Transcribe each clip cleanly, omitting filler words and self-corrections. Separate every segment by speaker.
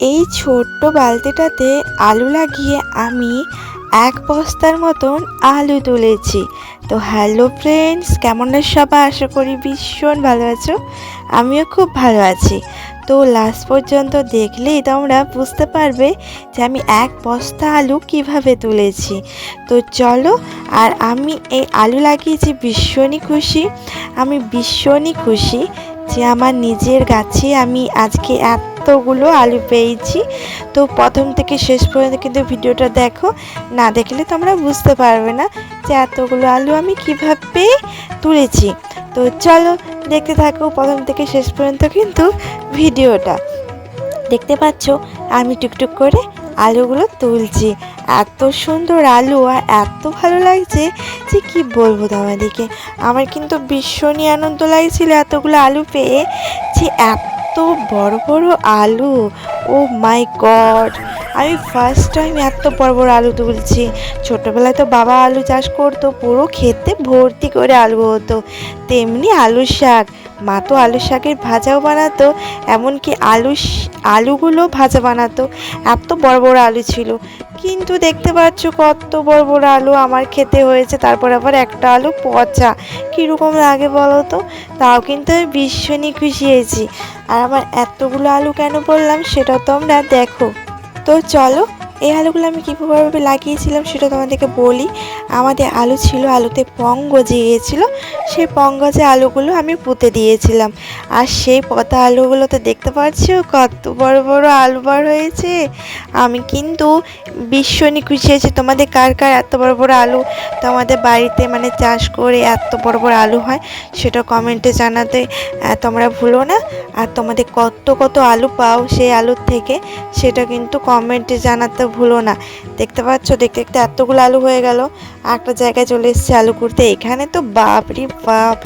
Speaker 1: এই ছোট্ট বালতিটাতে আলু লাগিয়ে আমি এক বস্তার মতন আলু তুলেছি। তো হ্যালো ফ্রেন্ডস, কেমন আছো সবাই? আশা করি ভীষণ ভালো আছো। আমিও খুব ভালো আছি। তো লাস্ট পর্যন্ত দেখলেই তোমরা বুঝতে পারবে যে আমি এক বস্তা আলু কিভাবে তুলেছি। তো চলো, আর আমি এই আলু লাগিয়েছি ভীষণই খুশি। আমি ভীষণই খুশি যে আমার নিজের গাছে আমি আজকে এতগুলো আলু পেয়েছি। তো প্রথম থেকে শেষ পর্যন্ত কিন্তু ভিডিওটা দেখো, না দেখলে তোমরা বুঝতে পারবে না যে এতগুলো আলু আমি কিভাবে তুলেছি। তো চলো দেখতে থাকো প্রথম থেকে শেষ পর্যন্ত কিন্তু ভিডিওটা। দেখতে পাচ্ছ আমি টুকটুক করে আলুগুলো তুলছি। এত সুন্দর আলু আর এত ভালো লাগছে যে কি বলবো তোমাদেরকে। আমার কিন্তু ভীষণই আনন্দ লাগছিল এতগুলো আলু পেয়ে, যে এত বড় বড় আলু। ও মাই গড, আমি ফার্স্ট টাইম এত বড় বড় আলু তুলছি। ছোটোবেলায় তো বাবা আলু চাষ করতো, পুরো খেতে ভর্তি করে আলু হতো। তেমনি আলু শাক, মা তো আলু শাকের ভাজাও বানাতো, এমনকি আলুগুলো ভাজা বানাতো। এত বড় বড় আলু ছিল, কিন্তু দেখতে পাচ্ছ কত বড় বড় আলু আমার খেতে হয়েছে। তারপর আবার একটা আলু পচা, কীরকম লাগে বলো তো? তাও কিন্তু আমি ভীষণই খুশি হয়েছি। আর আমার এতগুলো আলু কেন বললাম সেটা তোমরা দেখো। তো চলো, এই আলুগুলো আমি কীভাবে লাগিয়েছিলাম সেটা তোমাদেরকে বলি। আমাদের আলু ছিল, আলুতে পং গজিয়ে গিয়েছিলো, সেই পং গজে আলুগুলো আমি পুঁতে দিয়েছিলাম। আর সেই পতা আলুগুলোতে দেখতে পাচ্ছ কত বড় বড় আলু বার হয়েছে। আমি কিন্তু ভীষণই খুশি হয়েছি। তোমাদের কার কার এত বড় বড় আলু তোমাদের বাড়িতে মানে চাষ করে এত বড় বড় আলু হয় সেটা কমেন্টে জানাতে তোমরা ভুলো না। আর তোমাদের কত কত আলু পাও সেই আলুর থেকে সেটা কিন্তু কমেন্টে জানাতে ভুলো না। দেখতে পাচ্ছ দেখতে দেখতে এতগুলো আলু হয়ে গেল। একটা জায়গায় চলে এসেছে আলু করতে। এখানে তো বাপরে বাপ,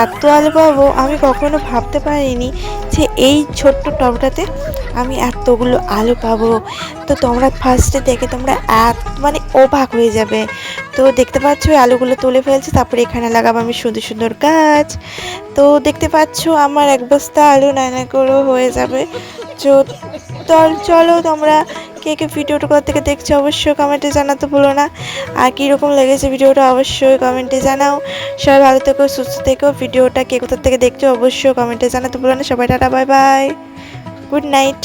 Speaker 1: এত আলু পাবো আমি কখনো ভাবতে পারিনি যে এই ছোট্ট টবটাতে আমি এতগুলো আলু পাবো। তো তোমরা ফার্স্টে দেখে তোমরা মানে অবাক হয়ে যাবে। তো দেখতে পাচ্ছ আলুগুলো তুলে ফেলছি, তারপরে এখানে লাগাবো আমি সুন্দর সুন্দর গাছ। তো দেখতে পাচ্ছ আমার এক বস্তা আলু নানা করেও হয়ে যাবে। চলো তোমরা কে কে ভিডিওটা কোথা থেকে দেখছো অবশ্যই কমেন্টে জানাতে ভুলো না। আর কীরকম লেগেছে ভিডিওটা অবশ্যই কমেন্টে জানাও। সবাই ভালো থেকো, সুস্থ থেকো। ভিডিওটা কে কোথা থেকে দেখছো অবশ্যই কমেন্টে জানাতে ভুলো না। সবাই tata, bye bye, good night.